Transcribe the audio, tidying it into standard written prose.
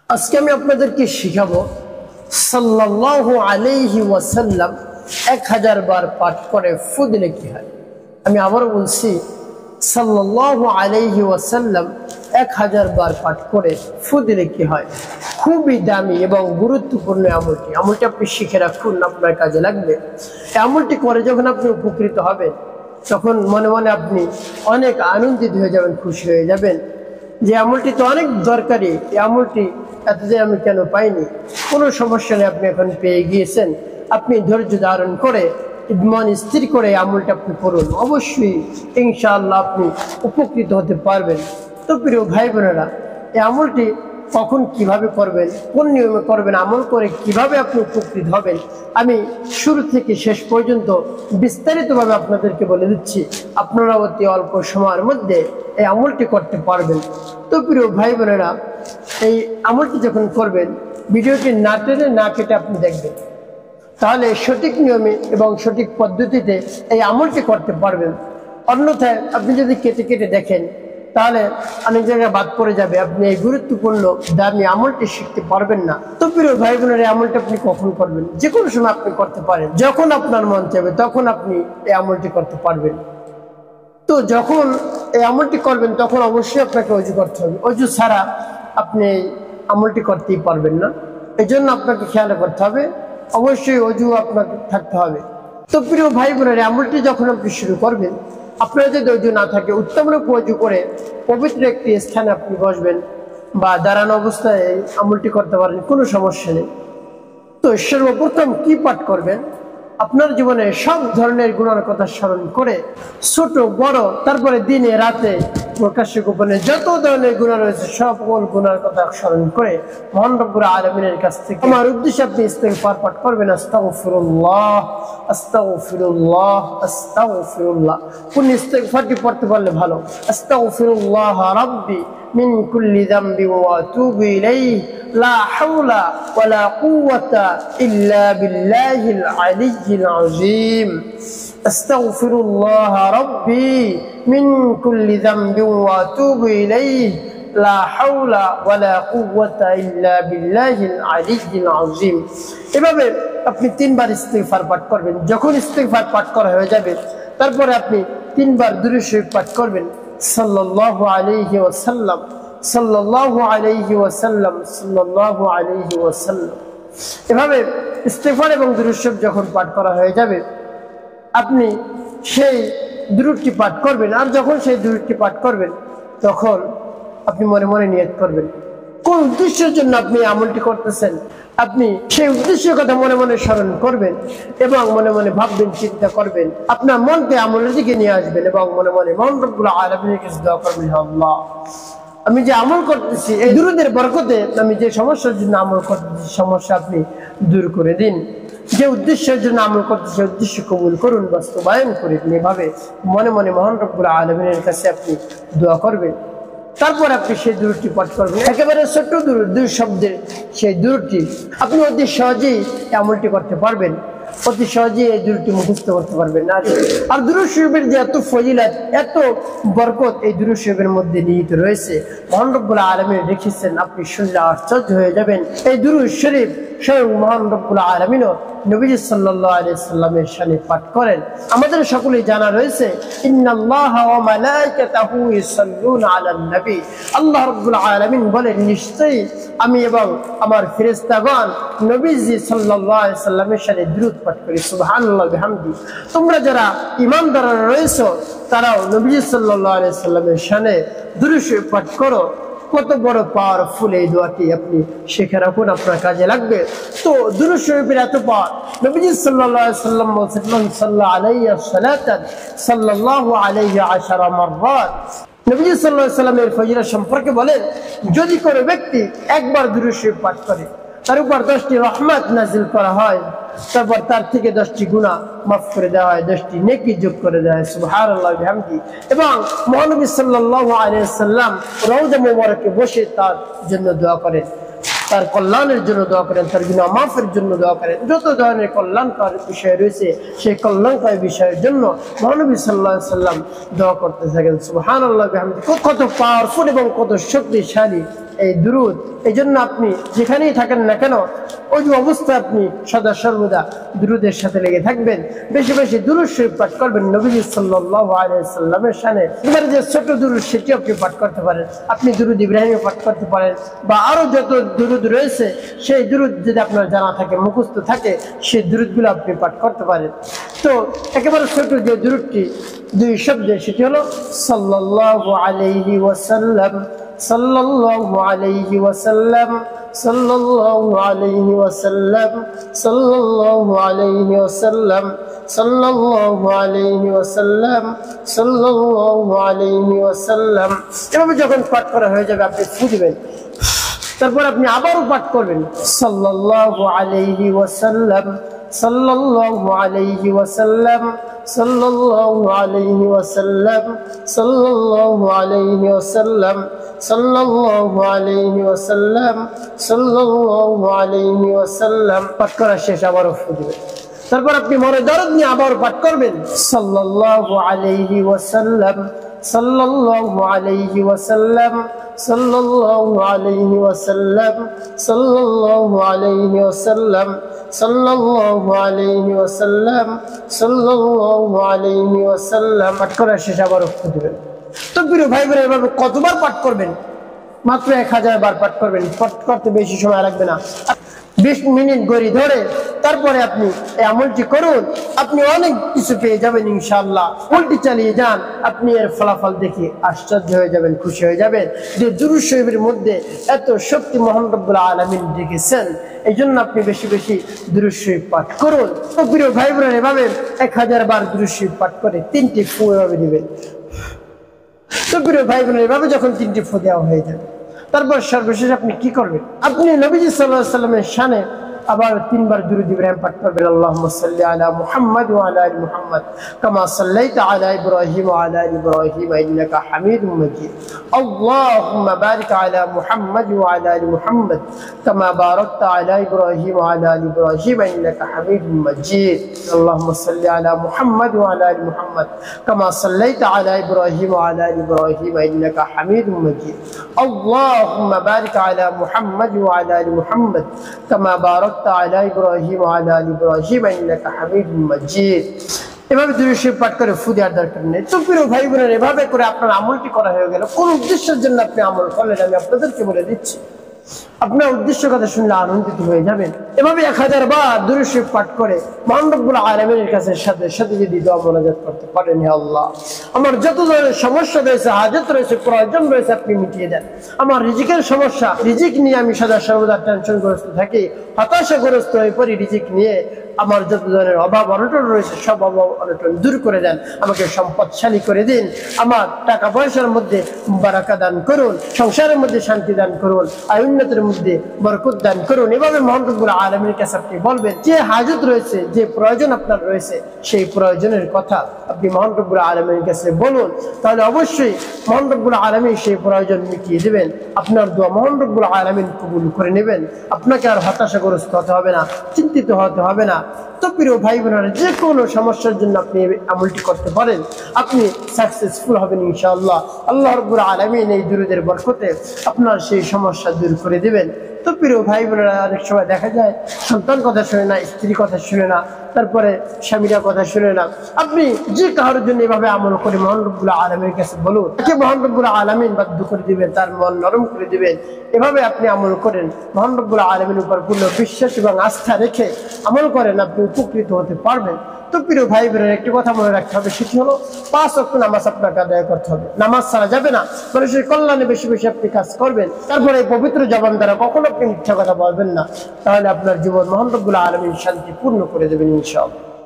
আজকে আমি আপনাদেরকে শিখাবো সাল্লাল্লাহু আলাইহি ওয়াসাল্লাম 1000 বার পাঠ করে ফু দিলে কি হয়। আমি আবারও বলছি, সাল্লাল্লাহু আলাইহি ওয়াসাল্লাম 1000 বার পাঠ করে ফু দিলে কি হয়। খুবই দামি এবং গুরুত্বপূর্ণ আমলটি আপনি শিখে রাখুন, আপনার কাজে লাগবে। এই আমলটি করে যখন আপনি উপকৃত হবেন, তখন মনে মনে আপনি অনেক আনন্দিত হয়ে যাবেন, খুশি হয়ে যাবেন যে আমলটি তো অনেক দরকারি, এই আমলটি এতদিন আমি কেন পাইনি। কোনো সমস্যা নেই, আপনি এখন পেয়ে গিয়েছেন। আপনি ধৈর্য ধারণ করে মন স্থির করে আমলটা আপনি করুন, অবশ্যই ইনশাআল্লাহ আপনি উপকৃত হতে পারবেন। তো প্রিয় ভাই বোনেরা, এই আমলটি কখন কিভাবে করবেন, কোন নিয়মে করবেন, আমল করে কিভাবে আপনি উপকৃত হবেন, আমি শুরু থেকে শেষ পর্যন্ত বিস্তারিতভাবে আপনাদেরকে বলে দিচ্ছি। আপনারা অতি অল্প সময়ের মধ্যে এই আমলটি করতে পারবেন। তো প্রিয় ভাই বোনেরা, এই আমলটি যখন করবেন, ভিডিওটি না টেনে না কেটে আপনি দেখবেন, তাহলে সঠিক নিয়মে এবং সঠিক পদ্ধতিতে এই আমলটি করতে পারবেন। অন্যথায় আপনি যদি কেটে কেটে দেখেন, তাহলে অনেক জায়গায় বাদ পড়ে যাবে, আপনি এই গুরুত্বপূর্ণ দামি আমলটি শিখতে পারবেন না। তো প্রিয় ভাই বোনের, এই আমলটি আপনি কখন করবেন? যে কোনো সময় আপনি করতে পারেন, যখন আপনার মন চাইবে তখন আপনি এই আমলটি করতে পারবেন। তো যখন এই আমলটি করবেন, তখন অবশ্যই আপনাকে অজু করতে হবে। অজু ছাড়া আপনি এই আমলটি করতেই পারবেন না। এই জন্য আপনাকে খেয়াল করতে হবে, অবশ্যই অজু আপনাকে থাকতে হবে। তো প্রিয় ভাই বোনের, আমলটি যখন আপনি শুরু করবেন, আপনার যদি অজু না থাকে, উত্তম রূপে অজু করে পবিত্র একটি স্থানে আপনি বসবেন বা দাঁড়ানো অবস্থায় আমলটি করতে পারেন, কোনো সমস্যা নেই। তো সর্বপ্রথম কি পাঠ করবেন? আপনার জীবনে সব ধরনের গুনার কথা স্মরণ করে, ছোট বড়, তারপরে দিনে রাতে প্রকাশ্যে গোপনে যত ধরনের গুনাহ রয়েছে সকল গুনার কথা স্মরণ করে মহান রব্বুল আলামিনের কাছ থেকে আমার উদ্দেশ্যে আপনি ইস্তিগফার পাঠ করবেন। আস্তাগফিরুল্লাহ, আস্তাগফিরুল্লাহ, আস্তাগফিরুল্লাহ। কোন ইস্তিগফারটি পড়তে পারলে ভালো? আস্তাগফিরুল্লাহ রাব্বি মিন কুল্লি যামবি ওয়া আতুবু ইলাইহি লা হাওলা ওয়ালা কুওয়াতা ইল্লা বিল্লাহিল আলিয়্যিল আযীম। আস্তাগফিরুল্লাহ রাব্বি মিন কুল্লি যামবি ওয়া আতুবু ইলাইহি লা হাওলা ওয়ালা কুওয়াতা ইল্লা বিল্লাহিল আলিয়্যিল আযীম। এভাবে আপনি 3 বার ইস্তিগফার পাঠ করবেন। যখন ইস্তিগফার পাঠ করা হয়ে যাবে, তারপরে আপনি 3 বার দুরূদ শরীফ পাঠ করবেন। সাল্লাল্লাহু আলাইহি ওয়াসাল্লাম, সাল্লাল্লাহু আলাইহি ওয়াসাল্লাম, সাল্লাল্লাহু আলাইহি ওয়াসাল্লাম। এভাবে ইস্তিগফার এবং দুরূদ শরীফ যখন পাঠ করা হয়ে যাবে, আপনি সেই দুরূদটি পাঠ করবেন। আর যখন সেই দুরূদটি পাঠ করবেন, তখন আপনি মনে মনে নিয়ত করবেন কোন উদ্দেশ্যের জন্য আপনি আমলটি করতেছেন। আপনি সেই উদ্দেশ্যের কথা মনে মনে স্মরণ করবেন এবং মনে মনে ভাববেন, চিন্তা করবেন, আপনার মনকে আমলের দিকে নিয়ে আসবেন এবং মনে মনে মহান রব্বুল আলামিনের কাছে দোয়া করবেন, আল্লাহ, আমি যে আমল করতেছি এই দুরূদের বরকতে আমি যে সমস্যার জন্য আমল করতেছি, সমস্যা আপনি দূর করে দিন। যে উদ্দেশ্যের জন্য আমল করতেছি, উদ্দেশ্য কবুল করুন, বাস্তবায়ন করুন। এভাবে মনে মনে মহান রব্বুল আলামিনের কাছে আপনি দোয়া করবেন। তারপর আপনি সেই দুরূদটি পাঠ করবেন। একেবারে ছোট্ট দুরূদ, 2 শব্দের সেই দুরূদটি আপনি অতি সহজেই আমলটি করতে পারবেন, অতি সহজেই এই দুরূদটি মুখস্থ করতে পারবেন। আর দুরূদ শরীফের যে এত ফজিলত, এত বরকত এই দুরূদ শরীফের মধ্যে নিহিত রয়েছে, মহান রব্বুল আলামিন রেখেছেন, আপনি শুনলে আশ্চর্য হয়ে যাবেন। এই দুরূদ শরীফ স্বয়ং মহান রব্বুল আলামিনও নবীজি সাল্লাল্লাহু আলাইহি সাল্লামের শানে পাঠ করেন। আমাদের সকলেই জানা রয়েছে, ইন্নাল্লাহা ওয়া মালাইকাতাহু ইউসাল্লুনা আলান নবী। আল্লাহ রাব্বুল আলামিন বলেন, নিশ্চয়ই আমি এবং আমার ফেরেশতাগণ নবীজি সাল্লাল্লাহু আলাইহি সাল্লামের শানে দুরূদ পাঠ করি। সুবহানাল্লাহ বিহামদি। তোমরা যারা ঈমানদার রয়েছো, তারাও নবীজি সাল্লাল্লাহু আলাইহি সাল্লামের শানে দুরূদ শরীফ পাঠ করো। কত বড় পাওয়ারফুল এই দোয়াটি, আপনি শিখে রাখুন, আপনার কাজে লাগবে। তো দুরূদ শরীফের এত পাওয়ার, নবীজি সাল্লাল্লাহু আলাইহি সাল্লাম বলেছেন, মান সাল্লা আলাইহি সালাতান সাল্লাল্লাহু আলাইহি 10 মাররাত। নবীজি সাল্লাল্লাহু আলাইহি সাল্লামের ফজিলত সম্পর্কে বলেন, যদি কোনো ব্যক্তি একবার দুরূদ শরীফ পাঠ করে, তার উপর 10টি রহমত নাজিল করা হয়, তারপর তার থেকে 10টি গুনাহ মাফ করে দেওয়া হয়, 10টি নেকি যোগ করে দেওয়া হয়। সুবহানাল্লাহ বিহামদি। এবং মহানবী সাল্লাল্লাহু আলাইহি সাল্লাম রওজা মুবারকে বসে তার জন্য দোয়া করেন। তার কল্যাণের জন্য দোয়া করেন, তার গুনাহ মাফের জন্য দোয়া করেন। যত ধরনের কল্যাণকর বিষয় রয়েছে সেই কল্যাণকর বিষয়ের জন্য মহানবী সাল্লাল্লাহু আলাইহি ওয়াসাল্লাম দোয়া করতে থাকেন। সুবহানাল্লাহ বিহামদিহি। কত পাওয়ারফুল এবং কত শক্তিশালী এই দুরূদ। এই জন্য আপনি যেখানেই থাকেন না কেন ওই অবস্থায় আপনি সদা সর্বদা দুরূদের সাথে লেগে থাকবেন, বেশি বেশি দুরূদ শরীফ পাঠ করবেন নবীজি সাল্লাল্লাহু আলাইহি ওয়াসাল্লামের শানে। এবার যে ছোট দুরূদ সেটি আপনি পাঠ করতে পারেন, আপনি দুরূদ ইব্রাহিমও পাঠ করতে পারেন, বা আরো যত দুরূদ রয়েছে সেই দুরূদ যদি আপনার জানা থাকে, মুখস্থ থাকে, সেই দুরূদগুলো আপনি পাঠ করতে পারেন। তো একেবারে ছোট যে দুরূদটি দুই শব্দে, সেটি হলো সাল্লাল্লাহু আলাইহি ওয়াসাল্লাম, সাল্লাল্লাহু আলাইহি ওয়াসাল্লাম, সাল্লাল্লাহু আলাইহি ওয়াসাল্লাম, সাল্লাল্লাহু আলাইহি ওয়াসাল্লাম, সাল্লাল্লাহু আলাইহি ওয়াসাল্লাম, সাল্লাল্লাহু আলাইহি ওয়াসাল্লাম। এভাবে যখন পাঠ করা হয়ে যাবে আপনি ফু দিবেন, তারপর আপনি আবারও পাঠ করবেন সাল্লাল্লাহু আলাইহি ওয়াসাল্লাম, সাল্লাল্লাহু আলাইহি ওয়াসাল্লাম, সাল্লাল্লাহু আলাইহি ওয়াসাল্লাম, সাল্লাল্লাহু আলাইহি ওয়াসাল্লাম, সাল্লাল্লাহু আলাইহি ওয়াসাল্লাম, সাল্লাল্লাহু আলাইহি ওয়াসাল্লাম। পাঠ করা শেষ আবারও ফু দিবেন, তারপর আপনি মনে দরদ নিয়ে আবার পাঠ করবেন সাল্লাল্লাহু আলাইহি ওয়াসাল্লাম, সাল্লাল্লাহু আলাইহি ওয়াসাল্লাম, সাল্লাল্লাহু আলাইহি ওয়াসাল্লাম, সাল্লাল্লাহু আলাইহি ওয়াসাল্লাম, সাল্লাল্লাহু আলাইহি ওয়াসাল্লাম, সাল্লাল্লাহু আলাইহি ওয়াসাল্লাম। পাঠ করা শেষ আবারও ফু দিবেন। তো প্রিয় ভাই বোনেরা, এভাবে কতবার পাঠ করবেন? মাত্র 1000 বার পাঠ করবেন। পাঠ করতে বেশি সময় লাগবে না, 20 মিনিট গড়ি ধরে তারপরে আপনি এই আমলটি করুন, আপনি অনেক কিছু পেয়ে যাবেন ইনশাআল্লাহ। উল্টি চালিয়ে যান, আপনি এর ফলাফল দেখে আশ্চর্য হয়ে যাবেন, খুশি হয়ে যাবেন যে দুরূদ শরীফের মধ্যে এত শক্তি মহান রব্বুল আলামিন রেখেছেন। এই জন্য আপনি বেশি বেশি দুরূদ শরীফ পাঠ করুন। তো প্রিয় ভাই বোনেরা, এভাবে 1000 বার দুরূদ শরীফ পাঠ করে 3টি ফু এভাবে দিবেন। তো প্রিয় ভাই বোনেরা, এভাবে যখন 3টি ফু দেওয়া হয়ে যাবে, তারপর সর্বশেষ আপনি কি করবেন? আপনি নবীজি সাল্লাল্লাহু আলাইহি ওয়াসাল্লামের শানে আবার 3 বার দুরূদ ইব্রাহিম পাঠ করবেন। আল্লাহুম্মা সাল্লি আলা মুহাম্মাদ ওয়া আলা আলি মুহাম্মাদ কামা সাল্লাইতা আলা ইব্রাহিম ওয়া আলা আলি ইব্রাহিম ইন্নাকা হামিদুম মাজিদ। আল্লাহুম্মা বারিক আলা মুহাম্মাদ ওয়া আলা আলি মুহাম্মাদ কামা বারাকতা আলা ইব্রাহিম ওয়া আলা আলি ইব্রাহিম ইন্নাকা হামিদুম মাজিদ। আল্লাহুম্মা সাল্লি আলা মুহাম্মাদ ওয়া আলা আলি মুহাম্মাদ কামা সাল্লাইতা আলা ইব্রাহিম ওয়া আলা আলি ইব্রাহিম ইন্নাকা হামিদুম মাজিদ। আল্লাহুম্মা বারিক আলা মুহাম্মাদ ওয়া আলা আলি মুহাম্মাদ কামা বারাকতা আলা ইব্রাহিম ওয়া আলা আলি ইব্রাহিম ইন্নাকা হামিদুম মাজিদ। এভাবে দুরূদ শরীফ পাঠ করে ফু দেওয়ার দরকার নেই। তো প্রিয় ভাই বোনেরা, এভাবে করে আপনার আমলটি করা হয়ে গেল। কোন উদ্দেশ্যের জন্য আপনি আমল করলেন আমি আপনাদেরকে বলে দিচ্ছি, আপনার উদ্দেশ্য কথা শুনলে আনন্দিত হয়ে যাবেন। এভাবে 1000 বার দুরূদ শরীফ পাঠ করে মহান রব্বুল আলামিনের কাছে সাথে সাথে যদি দোয়া মোনাজাত করতে পারেন, হে আল্লাহ আমার যত ধরনের সমস্যা রয়েছে, হাজত রয়েছে, প্রয়োজন রয়েছে, আপনি মিটিয়ে দেন। আমার রিজিকের সমস্যা, রিজিক নিয়ে আমি সদা সর্বদা টেনশনগ্রস্ত থাকি, হতাশাগ্রস্ত হয়ে পড়ি, রিজিক নিয়ে আমার যত ধরনের অভাব অনটন রয়েছে সব অভাব অনটন দূর করে দেন, আমাকে সম্পদশালী করে দিন, আমার টাকা পয়সার মধ্যে বারাকা দান করুন, সংসারের মধ্যে শান্তি দান করুন, উন্নতির মধ্যে বরকত দান করুন। এভাবে মহান রব্বুল আলামিনের কাছে আপনি বলবেন, যে হাজত রয়েছে, যে প্রয়োজন আপনার রয়েছে, সেই প্রয়োজনের কথা আপনি মহান রব্বুল আলামিনের কাছে বলুন, তাহলে অবশ্যই মহান রব্বুল আলামিন সেই প্রয়োজন মিটিয়ে দেবেন। আপনার দোয়া মহান রব্বুল আলামিন কবুল করে নেবেন। আপনাকে আর হতাশাগ্রস্ত হতে হবে না, চিন্তিত হতে হবে না। তো প্রিয় ভাই বোনেরা, যে কোনো সমস্যার জন্য আপনি আমলটি করতে পারেন, আপনি সাকসেসফুল হবেন ইনশাআল্লাহ। আল্লাহ রাব্বুল আলামিন এই দুরূদের বরকতে আপনার সেই সমস্যা দূর করে দিবেন। তো প্রিয় ভাই বোনেরা, অনেক সময় দেখা যায় সন্তান কথা শুনে না, স্ত্রী কথা শুনে না, তারপরে স্বামীরা কথা শুনে না। আপনি যে কারোর জন্য এভাবে আমল করে মহান রব্বুল আলামিনের কাছে বলুন, তাকে মহান রব্বুল আলামিন বাধ্য করে দিবেন, তার মন নরম করে দিবেন। এভাবে আপনি আমল করেন, মহান রব্বুল আলামিনের উপর পূর্ণ বিশ্বাস এবং আস্থা রেখে আমল করেন, আপনি উপকৃত হতে পারবেন। তো প্রিয় ভাই বোনেরা, একটি কথা মনে রাখতে হবে, সেটি হলো 5 ওয়াক্ত নামাজ আপনাকে আদায় করতে হবে। নামাজ ছাড়া যাবে না। মানুষের কল্যাণে বেশি বেশি আপনি কাজ করবেন, তারপরে এই পবিত্র জবান দ্বারা কখনো আপনি মিথ্যা কথা বলবেন না, তাহলে আপনার জীবন মহান রব্বুল আলামিন শান্তি পূর্ণ করে দেবেন ইনশাআল্লাহ।